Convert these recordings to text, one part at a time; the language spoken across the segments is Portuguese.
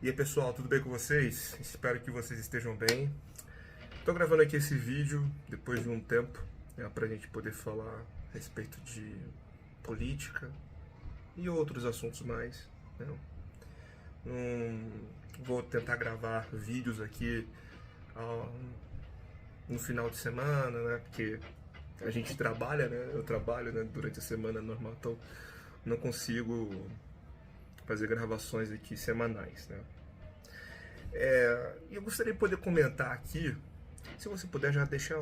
E aí pessoal, tudo bem com vocês? Espero que vocês estejam bem. Estou gravando aqui esse vídeo depois de um tempo, para a gente poder falar a respeito de política e outros assuntos mais. Né? Vou tentar gravar vídeos aqui no final de semana, né? Porque a gente trabalha, né? Eu trabalho, né, durante a semana normal, então não consigo fazer gravações aqui semanais, né? Eu gostaria de poder comentar aqui, se você puder já deixar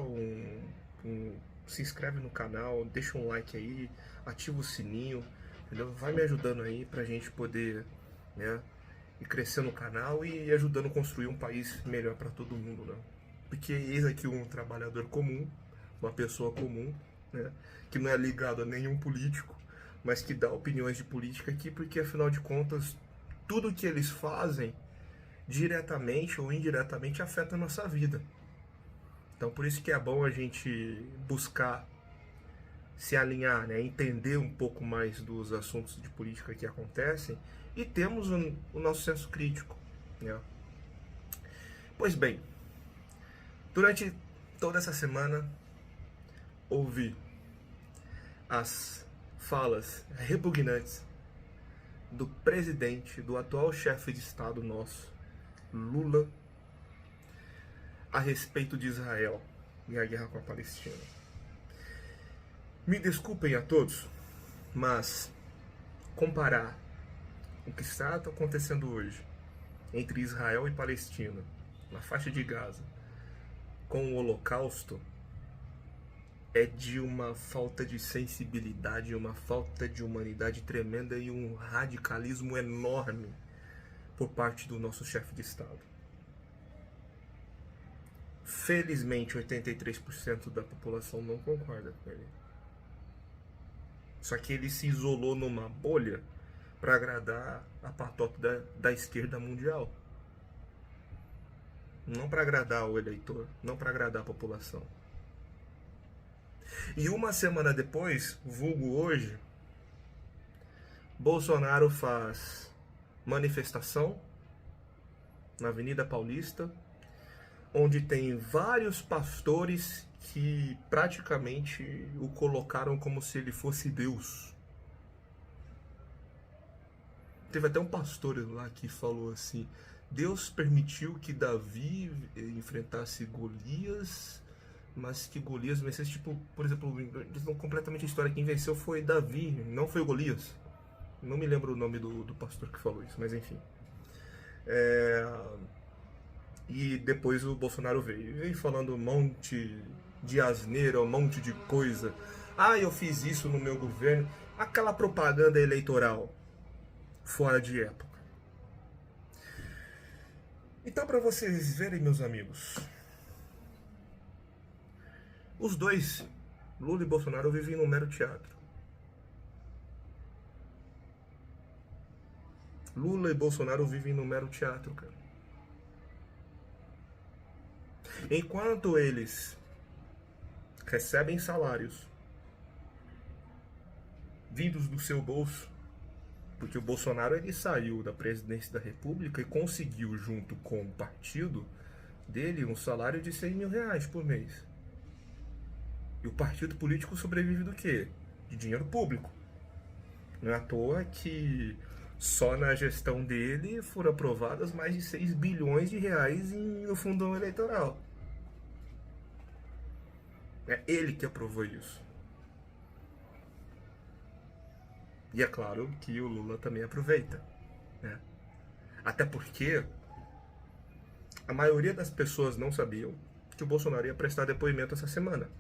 se inscreve no canal, deixa um like aí, ativa o sininho, entendeu? Vai me ajudando aí pra gente poder, né, ir crescendo no canal e ajudando a construir um país melhor para todo mundo, né? Porque eis aqui um trabalhador comum, uma pessoa comum, né, que não é ligado a nenhum político, mas que dá opiniões de política aqui, porque afinal de contas, tudo que eles fazem, diretamente ou indiretamente, afeta a nossa vida. Então por isso que é bom a gente buscar se alinhar, né, entender um pouco mais dos assuntos de política que acontecem e temos o nosso senso crítico, né? Pois bem, durante toda essa semana ouvi as falas repugnantes do presidente, do atual chefe de Estado nosso, Lula, a respeito de Israel e a guerra com a Palestina. Me desculpem a todos, mas comparar o que está acontecendo hoje entre Israel e Palestina, na faixa de Gaza, com o Holocausto, é de uma falta de sensibilidade, uma falta de humanidade tremenda e um radicalismo enorme por parte do nosso chefe de Estado. Felizmente, 83% da população não concorda com ele. Só que ele se isolou numa bolha para agradar a patota da esquerda mundial. Não para agradar o eleitor, não para agradar a população. E uma semana depois, vulgo hoje, Bolsonaro faz manifestação na Avenida Paulista, onde tem vários pastores que praticamente o colocaram como se ele fosse Deus. Teve até um pastor lá que falou assim: Deus permitiu que Davi enfrentasse Golias, mas que Golias vencesse, tipo, por exemplo, completamente a história, quem venceu foi Davi, não foi o Golias. Não me lembro o nome do pastor que falou isso, mas enfim. E depois o Bolsonaro veio falando um monte de asneira, um monte de coisa. Ah, eu fiz isso no meu governo. Aquela propaganda eleitoral fora de época. Então, para vocês verem, meus amigos, os dois, Lula e Bolsonaro, vivem num mero teatro. Lula e Bolsonaro vivem num mero teatro, cara. Enquanto eles recebem salários vindos do seu bolso, porque o Bolsonaro ele saiu da presidência da República e conseguiu, junto com o partido dele, um salário de 100 mil reais por mês. E o partido político sobrevive do quê? De dinheiro público. Não é à toa que só na gestão dele foram aprovadas mais de 6 bilhões de reais no fundão eleitoral. É ele que aprovou isso. E é claro que o Lula também aproveita, né? Até porque a maioria das pessoas não sabiam que o Bolsonaro ia prestar depoimento essa semana.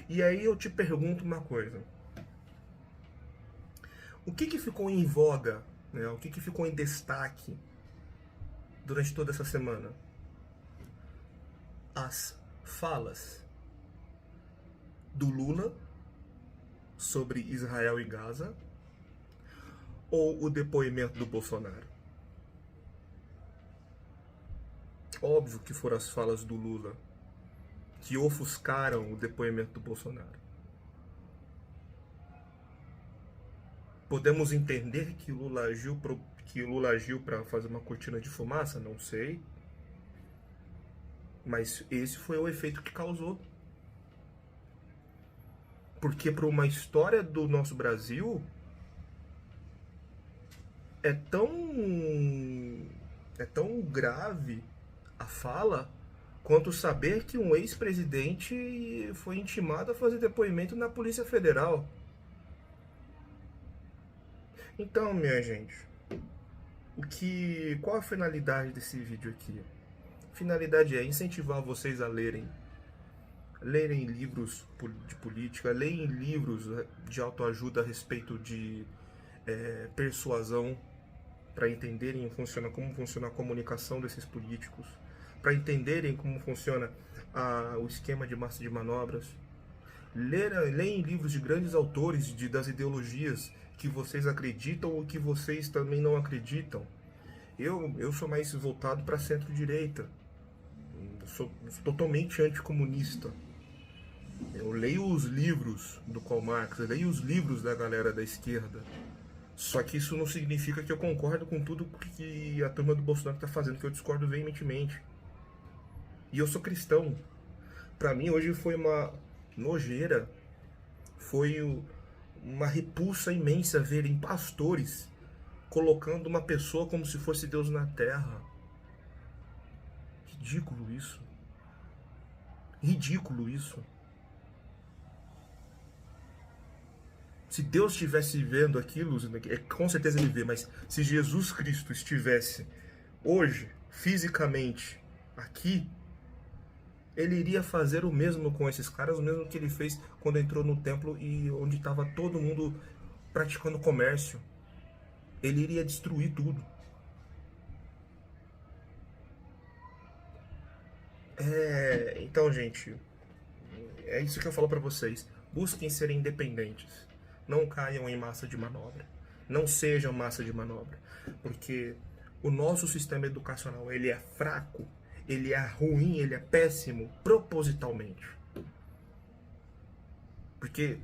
E aí eu te pergunto uma coisa. O que ficou em voga, né? O que ficou em destaque durante toda essa semana? As falas do Lula sobre Israel e Gaza ou o depoimento do Bolsonaro? Óbvio que foram as falas do Lula que ofuscaram o depoimento do Bolsonaro. Podemos entender que Lula agiu para fazer uma cortina de fumaça? Não sei. Mas esse foi o efeito que causou. Porque para uma história do nosso Brasil é tão grave a fala quanto saber que um ex-presidente foi intimado a fazer depoimento na Polícia Federal. Então, minha gente, qual a finalidade desse vídeo aqui? A finalidade é incentivar vocês a lerem livros de política, lerem livros de autoajuda a respeito de persuasão, para entenderem como funciona a comunicação desses políticos, para entenderem como funciona o esquema de massa de manobras. Leem livros de grandes autores das ideologias que vocês acreditam ou que vocês também não acreditam. Eu sou mais voltado para centro-direita. Sou totalmente anticomunista. Eu leio os livros do Karl Marx, eu leio os livros da galera da esquerda. Só que isso não significa que eu concordo com tudo que a turma do Bolsonaro está fazendo, que eu discordo veementemente. E eu sou cristão. Para mim hoje foi uma nojeira, foi uma repulsa imensa verem pastores colocando uma pessoa como se fosse Deus na terra. Ridículo isso. Ridículo isso. Se Deus estivesse vendo aquilo, com certeza ele vê, mas se Jesus Cristo estivesse hoje, fisicamente, aqui, ele iria fazer o mesmo com esses caras, o mesmo que ele fez quando entrou no templo e onde estava todo mundo praticando comércio. Ele iria destruir tudo. Então, gente, é isso que eu falo pra vocês. Busquem ser independentes. Não caiam em massa de manobra. Não sejam massa de manobra. Porque o nosso sistema educacional, ele é fraco, ele é ruim, ele é péssimo, propositalmente. Porque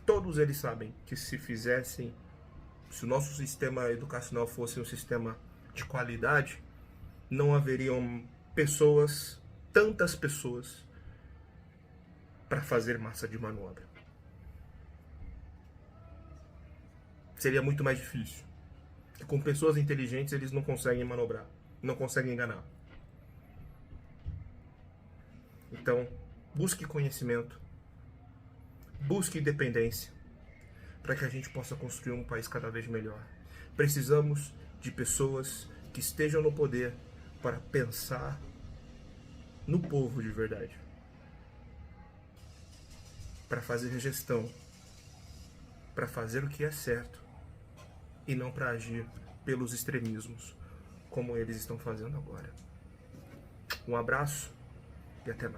todos eles sabem que se o nosso sistema educacional fosse um sistema de qualidade, não haveriam tantas pessoas, para fazer massa de manobra. Seria muito mais difícil. E com pessoas inteligentes eles não conseguem manobrar, não conseguem enganar. Então, busque conhecimento, busque independência, para que a gente possa construir um país cada vez melhor. Precisamos de pessoas que estejam no poder para pensar no povo de verdade, para fazer gestão, para fazer o que é certo e não para agir pelos extremismos, como eles estão fazendo agora. Um abraço e até mais.